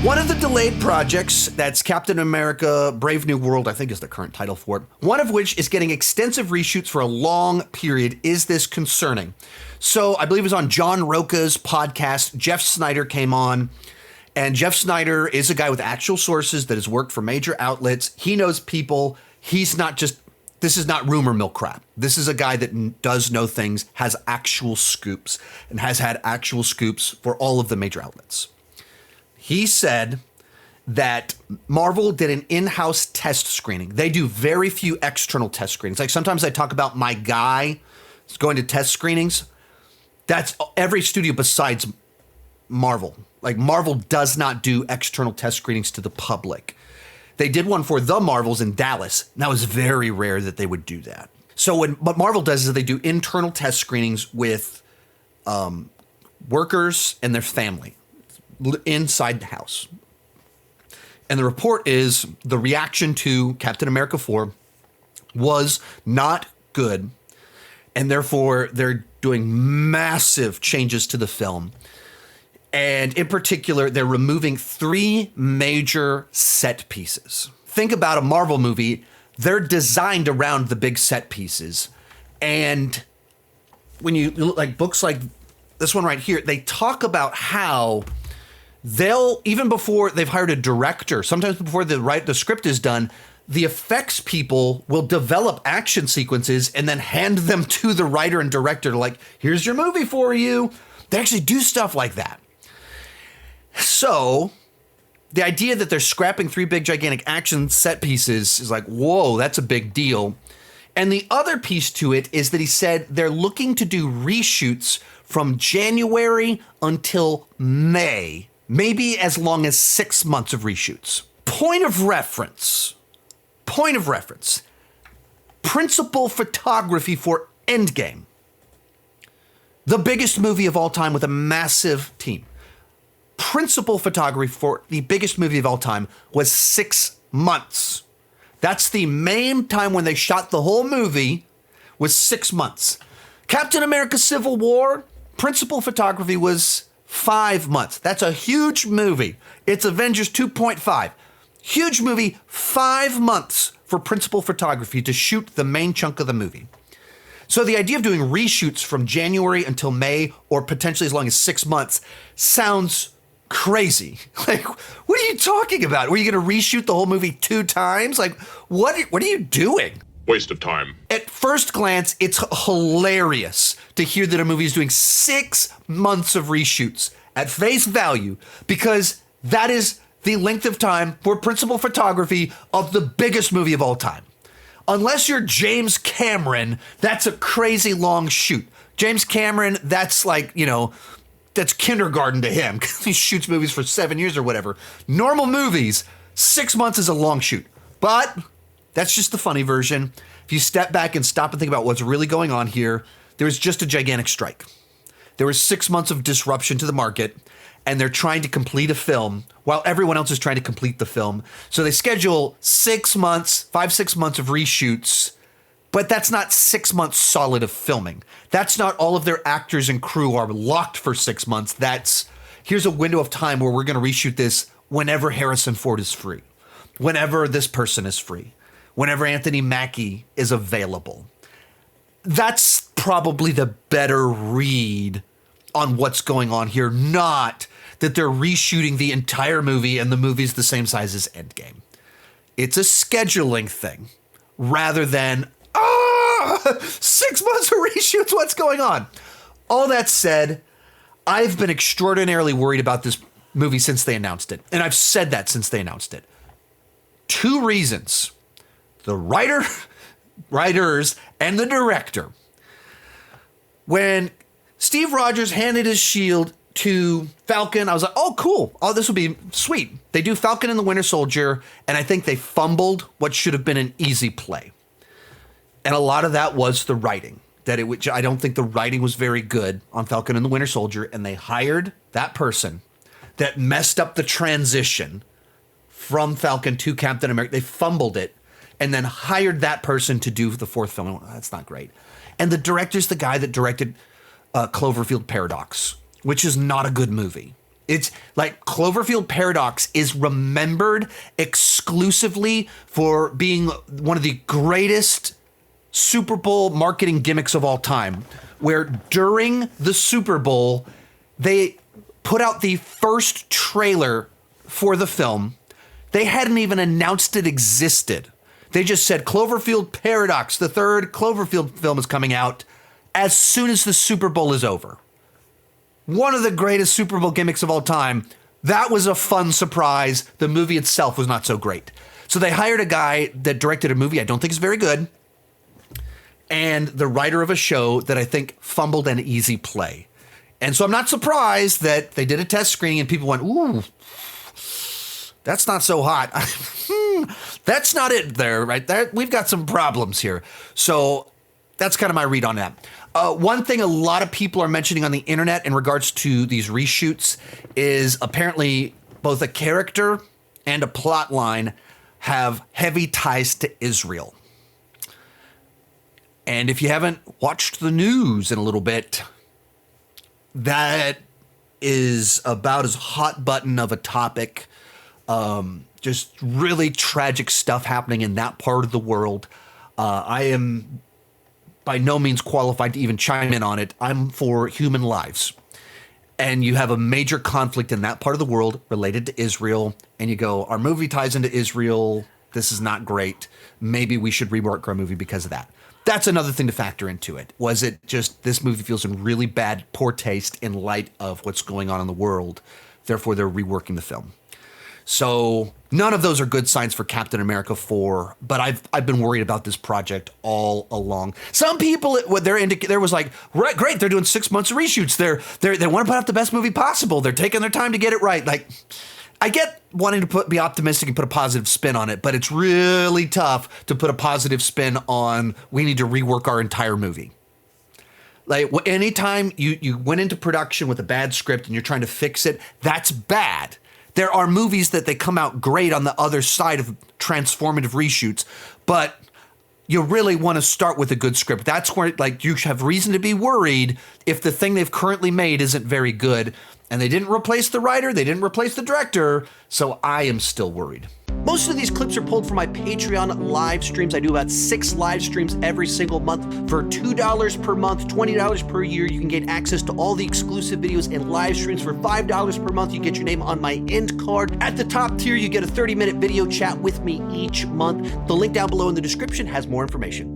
One of the delayed projects, that's Captain America Brave New World, I think is the current title for it, one of which is getting extensive reshoots for a long period. Is this concerning? So I believe it was on John Roca's podcast. Jeff Snyder came on, and Jeff Snyder is a guy with actual sources that has worked for major outlets. He knows people. He's not just, this is not rumor mill crap. This is a guy that does know things, has actual scoops, and has had actual scoops for all of the major outlets. He said that Marvel did an in-house test screening. They do very few external test screenings. Like sometimes I talk about my guy going to test screenings. That's every studio besides Marvel. Like Marvel does not do external test screenings to the public. They did one for the Marvels in Dallas. And that was very rare that they would do that. So what Marvel does is they do internal test screenings with workers and their family inside the house. And the report is the reaction to Captain America 4 was not good. And therefore, they're doing massive changes to the film. And in particular, they're removing 3 major set pieces. Think about a Marvel movie. They're designed around the big set pieces. And when you look like books like this one right here, they talk about how they'll, even before they've hired a director, sometimes before the script is done, the effects people will develop action sequences and then hand them to the writer and director, like, here's your movie for you. They actually do stuff like that. So the idea that they're scrapping 3 big, gigantic action set pieces is like, whoa, that's a big deal. And the other piece to it is that he said they're looking to do reshoots from January until May. Maybe as long as 6 months of reshoots. Point of reference. Principal photography for Endgame. The biggest movie of all time with a massive team. Principal photography for the biggest movie of all time was 6 months. That's the main time when they shot the whole movie was 6 months. Captain America Civil War, principal photography was 5 months. That's a huge movie. It's Avengers 2.5. Huge movie, 5 months for principal photography to shoot the main chunk of the movie. So the idea of doing reshoots from January until May, or potentially as long as 6 months, sounds crazy. Like, what are you talking about? Were you going to reshoot the whole movie 2 times? Like, what are you doing? Waste of time. At first glance, it's hilarious to hear that a movie is doing 6 months of reshoots at face value, because that is the length of time for principal photography of the biggest movie of all time. Unless you're James Cameron, that's a crazy long shoot. James Cameron, that's like, that's kindergarten to him, because he shoots movies for 7 years or whatever. Normal movies, 6 months is a long shoot. But that's just the funny version. If you step back and stop and think about what's really going on here, there was just a gigantic strike. There was 6 months of disruption to the market, and they're trying to complete a film while everyone else is trying to complete the film. So they schedule 6 months, 5-6 months of reshoots, but that's not 6 months solid of filming. That's not all of their actors and crew are locked for 6 months. That's, here's a window of time where we're going to reshoot this whenever Harrison Ford is free, whenever this person is free, whenever Anthony Mackie is available. That's probably the better read on what's going on here, not that they're reshooting the entire movie and the movie's the same size as Endgame. It's a scheduling thing rather than, 6 months of reshoots, what's going on? All that said, I've been extraordinarily worried about this movie since they announced it. And I've said that since they announced it. 2 reasons. The writers, and the director. When Steve Rogers handed his shield to Falcon, I was like, oh, cool. Oh, this will be sweet. They do Falcon and the Winter Soldier, and I think they fumbled what should have been an easy play. And a lot of that was the writing. I don't think the writing was very good on Falcon and the Winter Soldier, and they hired that person that messed up the transition from Falcon to Captain America. They fumbled it and then hired that person to do the 4th film. That's not great. And the director's the guy that directed Cloverfield Paradox, which is not a good movie. It's like Cloverfield Paradox is remembered exclusively for being one of the greatest Super Bowl marketing gimmicks of all time, where during the Super Bowl, they put out the first trailer for the film. They hadn't even announced it existed. They just said Cloverfield Paradox, the third Cloverfield film is coming out as soon as the Super Bowl is over. One of the greatest Super Bowl gimmicks of all time. That was a fun surprise. The movie itself was not so great. So they hired a guy that directed a movie I don't think is very good, and the writer of a show that I think fumbled an easy play. And so I'm not surprised that they did a test screening and people went, ooh, that's not so hot. That's not it there, right there. We've got some problems here. So that's kind of my read on that. One thing a lot of people are mentioning on the internet in regards to these reshoots is apparently both a character and a plot line have heavy ties to Israel. And if you haven't watched the news in a little bit, that is about as hot button of a topic. Just really tragic stuff happening in that part of the world. I am by no means qualified to even chime in on it. I'm for human lives. And you have a major conflict in that part of the world related to Israel, and you go, our movie ties into Israel. This is not great. Maybe we should rework our movie because of that. That's another thing to factor into it. Was it just this movie feels in really bad, poor taste in light of what's going on in the world? Therefore, they're reworking the film. So none of those are good signs for Captain America 4, but I've been worried about this project all along. Some people, there was like, right, great, they're doing 6 months of reshoots. They want to put out the best movie possible. They're taking their time to get it right. Like, I get wanting to be optimistic and put a positive spin on it, but it's really tough to put a positive spin on we need to rework our entire movie. Like, anytime you went into production with a bad script and you're trying to fix it, that's bad. There are movies that they come out great on the other side of transformative reshoots, but you really want to start with a good script. That's where, like, you have reason to be worried if the thing they've currently made isn't very good. And they didn't replace the writer, they didn't replace the director, so I am still worried. Most of these clips are pulled from my Patreon live streams. I do about 6 live streams every single month. For $2 per month, $20 per year, you can get access to all the exclusive videos and live streams. For $5 per month, you get your name on my end card. At the top tier, you get a 30-minute video chat with me each month. The link down below in the description has more information.